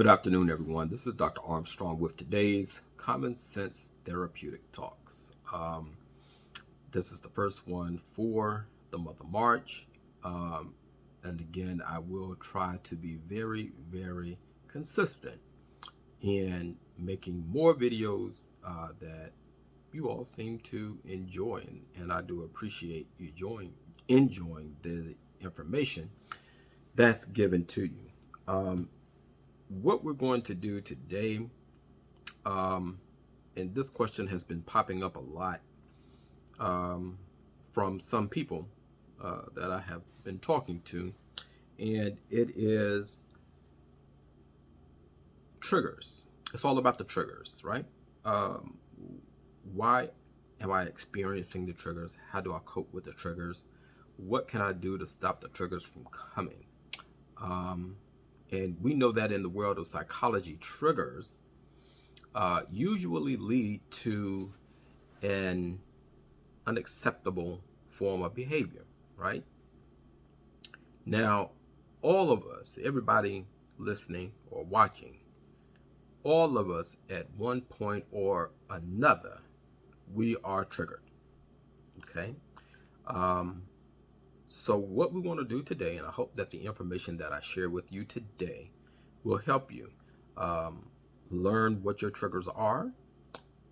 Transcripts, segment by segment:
Good afternoon, everyone. This is Dr. Armstrong with today's Common Sense Therapeutic Talks. This is the first one for the month of March. And again, I will try to be very, very consistent in making more videos that you all seem to enjoy. And I do appreciate you enjoying the information that's given to you. What we're going to do today, and this question has been popping up a lot from some people that I have been talking to, and it is triggers. It's all about the triggers, right? Why am I experiencing the triggers? How do I cope with the triggers? What can I do to stop the triggers from coming? And we know that in the world of psychology, triggers usually lead to an unacceptable form of behavior, right? Now, all of us, everybody listening or watching, all of us at one point or another, we are triggered, okay? So what we want to do today, and I hope that the information that I share with you today will help you learn what your triggers are.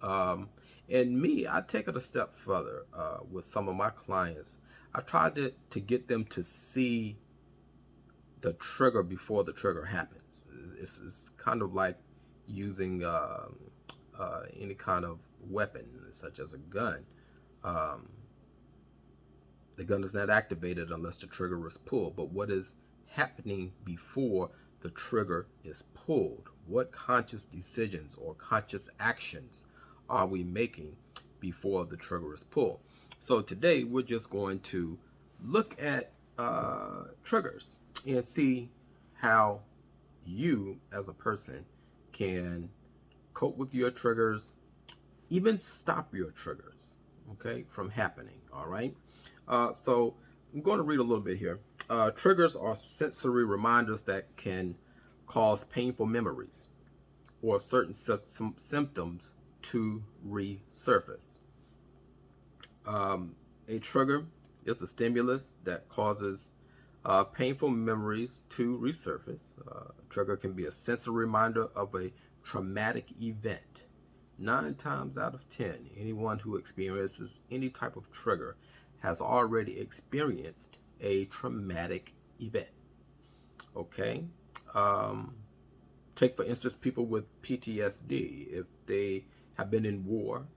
And me, I take it a step further with some of my clients. I tried to get them to see the trigger before the trigger happens. It's kind of like using any kind of weapon, such as a gun. The gun is not activated unless the trigger is pulled. But what is happening before the trigger is pulled? What conscious decisions or conscious actions are we making before the trigger is pulled? So today we're just going to look at triggers and see how you as a person can cope with your triggers, even stop your triggers, okay, from happening, all right? So I'm going to read a little bit here. Triggers are sensory reminders that can cause painful memories or certain symptoms to resurface. A trigger is a stimulus that causes painful memories to resurface. Trigger can be a sensory reminder of a traumatic event. 9 times out of 10, anyone who experiences any type of trigger has already experienced a traumatic event. Okay? Take, for instance, people with PTSD. If they have been in war,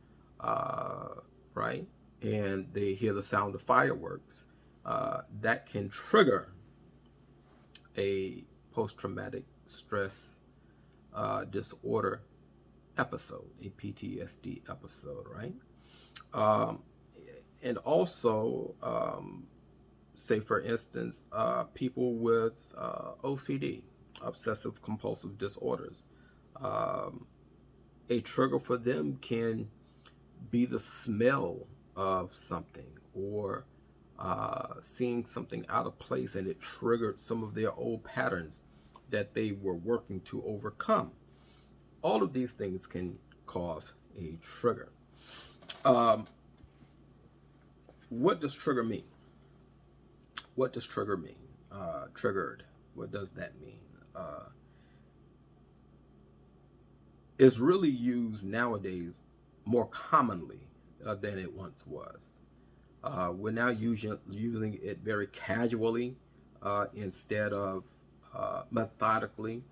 right, and they hear the sound of fireworks, that can trigger a post-traumatic stress disorder episode, a PTSD episode, right? And also, say for instance, people with OCD, obsessive compulsive disorders. A trigger for them can be the smell of something or seeing something out of place, and it triggered some of their old patterns that they were working to overcome. All of these things can cause a trigger. What does trigger mean? What does trigger mean? Triggered. What does that mean? It's really used nowadays more commonly than it once was. We're now using it very casually instead of methodically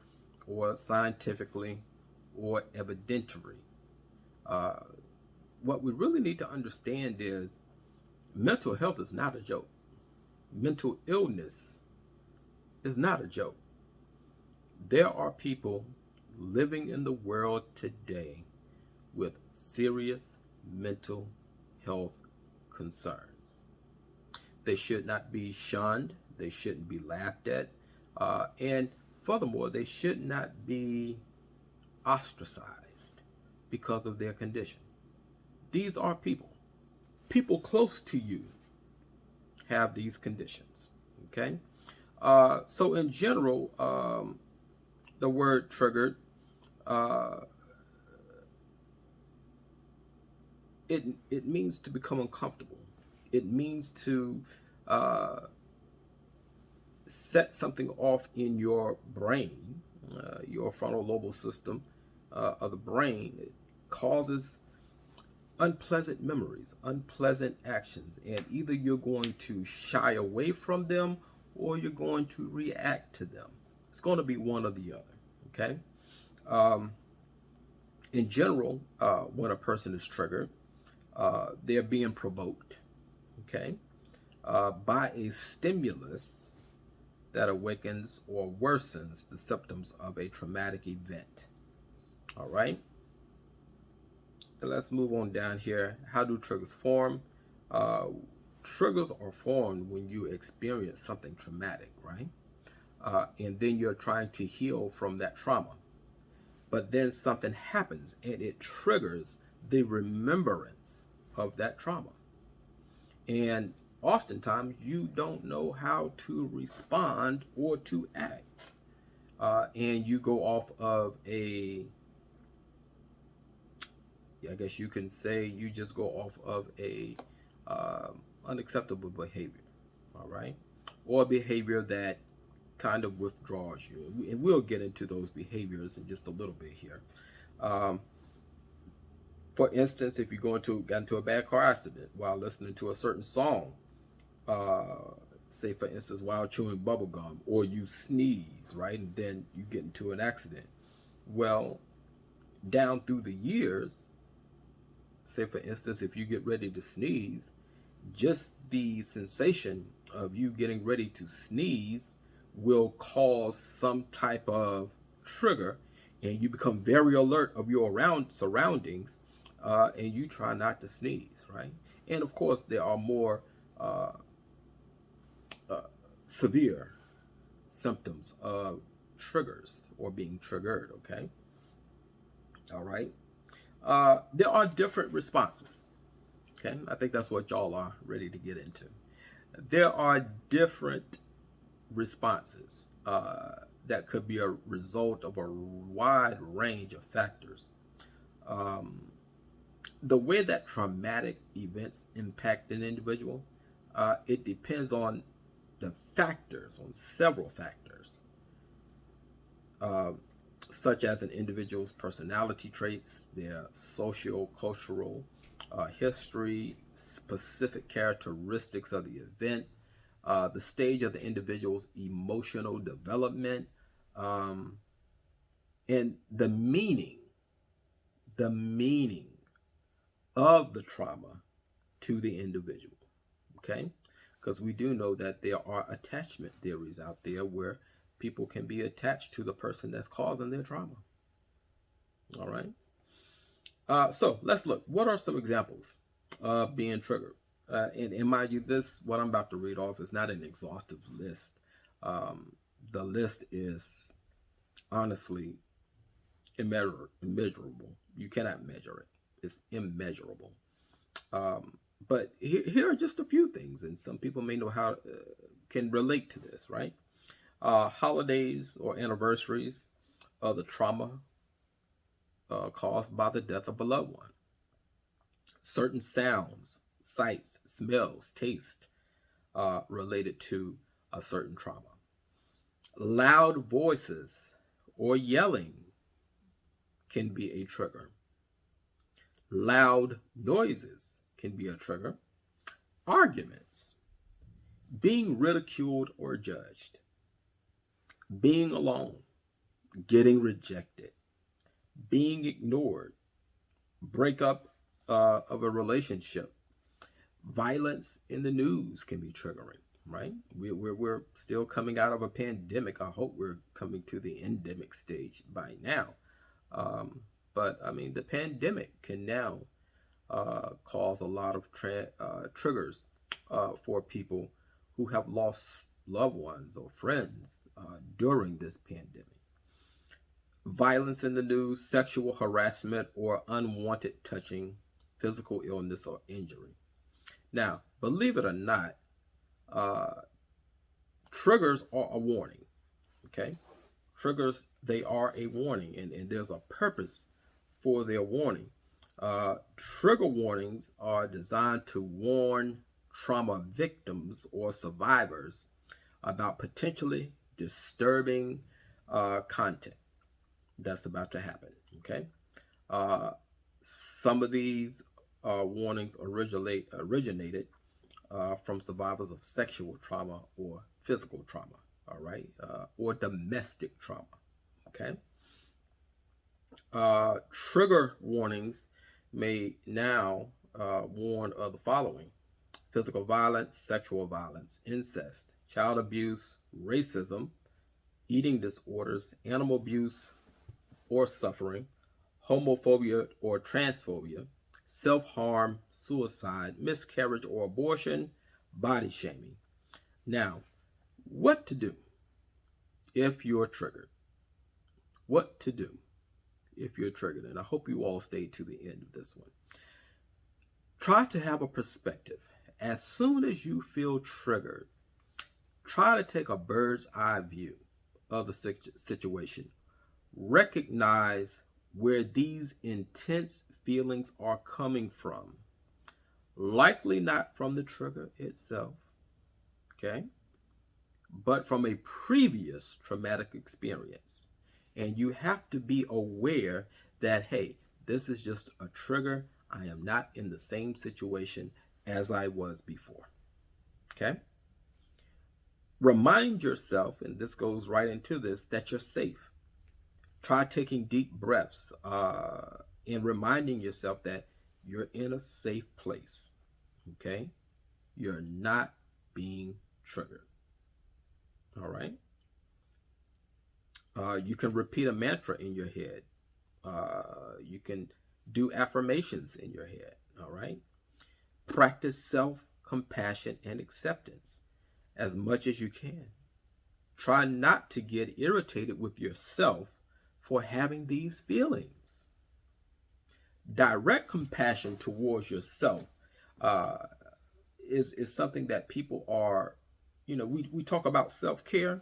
or scientifically or evidentiary. What we really need to understand is mental health is not a joke. Mental illness is not a joke. There are people living in the world today with serious mental health concerns. They should not be shunned. They shouldn't be laughed at. And furthermore, they should not be ostracized because of their condition. These are people. People close to you have these conditions, okay? So in general, the word triggered, uh, it means to become uncomfortable. It means to uh, set something off in your brain, your frontal lobal system of the brain. It causes unpleasant memories, unpleasant actions, and either you're going to shy away from them or you're going to react to them. It's going to be one or the other. Okay. Um, in general, when a person is triggered, they're being provoked. Okay. By a stimulus that awakens or worsens the symptoms of a traumatic event. All right. So let's move on down here. How do triggers form? Uh, Triggers are formed when you experience something traumatic, right? And then you're trying to heal from that trauma. But then something happens and it triggers the remembrance of that trauma. And oftentimes you don't know how to respond or to act. And you go off of I guess you can say you just go off of a unacceptable behavior, all right? Or behavior that kind of withdraws you. And we'll get into those behaviors in just a little bit here. Um, for instance, if you got into a bad car accident while listening to a certain song, uh, say for instance while chewing bubble gum, or you sneeze, right, and then you get into an accident. Well, down through the years, say for instance if you get ready to sneeze, just the sensation of you getting ready to sneeze will cause some type of trigger, and you become very alert of your surroundings, and you try not to sneeze, right? And of course there are more uh, uh, severe symptoms of triggers or being triggered. Okay. All right. There are different responses. Okay, I think that's what y'all are ready to get into. There are different responses that could be a result of a wide range of factors. Um, the way that traumatic events impact an individual, it depends on the factors, on several factors, uh, such as an individual's personality traits, their socio-cultural history, specific characteristics of the event, the stage of the individual's emotional development, um, and the meaning of the trauma to the individual. Okay, because we do know that there are attachment theories out there where people can be attached to the person that's causing their trauma. All right. So let's look. What are some examples of being triggered? And mind you, what I'm about to read off is not an exhaustive list. Um, the list is honestly immeasurable. You cannot measure it. It's immeasurable. But here are just a few things, and some people may know how can relate to this, right? Holidays or anniversaries of the trauma caused by the death of a loved one. Certain sounds, sights, smells, taste related to a certain trauma. Loud voices or yelling can be a trigger. Loud noises can be a trigger. Arguments, being ridiculed or judged, being alone, getting rejected, being ignored, breakup of a relationship, violence in the news can be triggering, right? We're still coming out of a pandemic. I hope we're coming to the endemic stage by now. But I mean, the pandemic can now cause a lot of triggers for people who have lost loved ones or friends during this pandemic. Violence in the news, sexual harassment, or unwanted touching, physical illness or injury. Now, believe it or not, uh, triggers are a warning. Okay, Triggers, they are a warning, and there's a purpose for their warning. Trigger warnings are designed to warn trauma victims or survivors about potentially disturbing content that's about to happen. Okay. Some of these warnings originated from survivors of sexual trauma or physical trauma, all right, or domestic trauma. Okay. Trigger warnings may now warn of the following: physical violence, sexual violence, incest, child abuse, racism, eating disorders, animal abuse or suffering, homophobia or transphobia, self-harm, suicide, miscarriage or abortion, body shaming. Now, what to do if you're triggered? What to do if you're triggered? And I hope you all stay to the end of this one. Try to have a perspective. As soon as you feel triggered, try to take a bird's eye view of the situation. Recognize where these intense feelings are coming from. Likely not from the trigger itself, okay, but from a previous traumatic experience. And you have to be aware that, hey, this is just a trigger. I am not in the same situation as I was before. Okay? Remind yourself, and this goes right into this, that you're safe. Try taking deep breaths and reminding yourself that you're in a safe place. Okay? You're not being triggered. All right? You can repeat a mantra in your head. You can do affirmations in your head. All right? Practice self-compassion and acceptance as much as you can. Try not to get irritated with yourself for having these feelings. Direct compassion towards yourself is something that people are, we talk about self-care,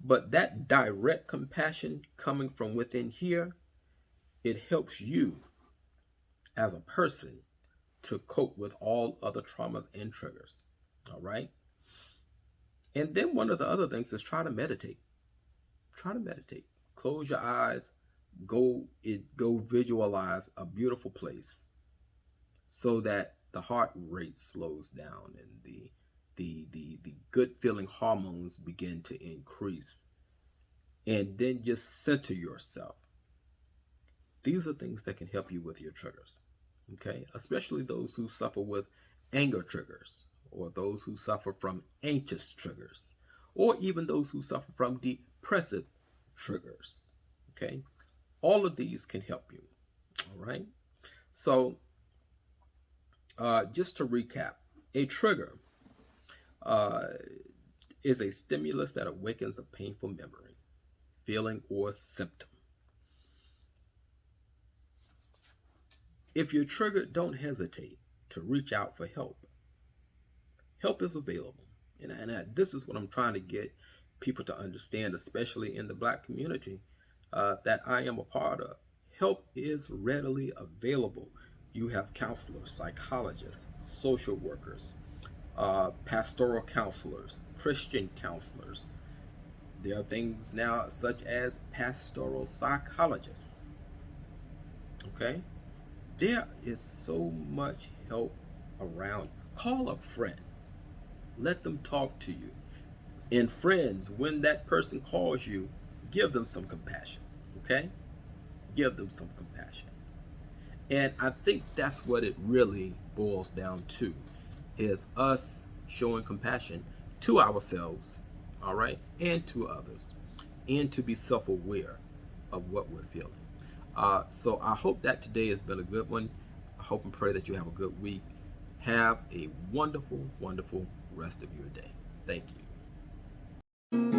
but that direct compassion coming from within here, it helps you as a person to cope with all other traumas and triggers. All right. And then one of the other things is try to meditate. Try to meditate. Close your eyes. Go visualize a beautiful place so that the heart rate slows down and the good feeling hormones begin to increase. And then just center yourself. These are things that can help you with your triggers. Okay, especially those who suffer with anger triggers, or those who suffer from anxious triggers, or even those who suffer from depressive triggers. Okay, all of these can help you. All right, so just to recap, a trigger is a stimulus that awakens a painful memory, feeling, or symptom. If you're triggered, don't hesitate to reach out for help. Help is available. And this is what I'm trying to get people to understand, especially in the Black community that I am a part of. Help is readily available. You have counselors, psychologists, social workers, pastoral counselors, Christian counselors. There are things now such as pastoral psychologists. Okay? There is so much help around. Call a friend. Let them talk to you. And friends, when that person calls you, give them some compassion. Okay? Give them some compassion. And I think that's what it really boils down to, is us showing compassion to ourselves, all right, and to others, and to be self-aware of what we're feeling. So I hope that today has been a good one. I hope and pray that you have a good week. Have a wonderful, wonderful rest of your day. Thank you.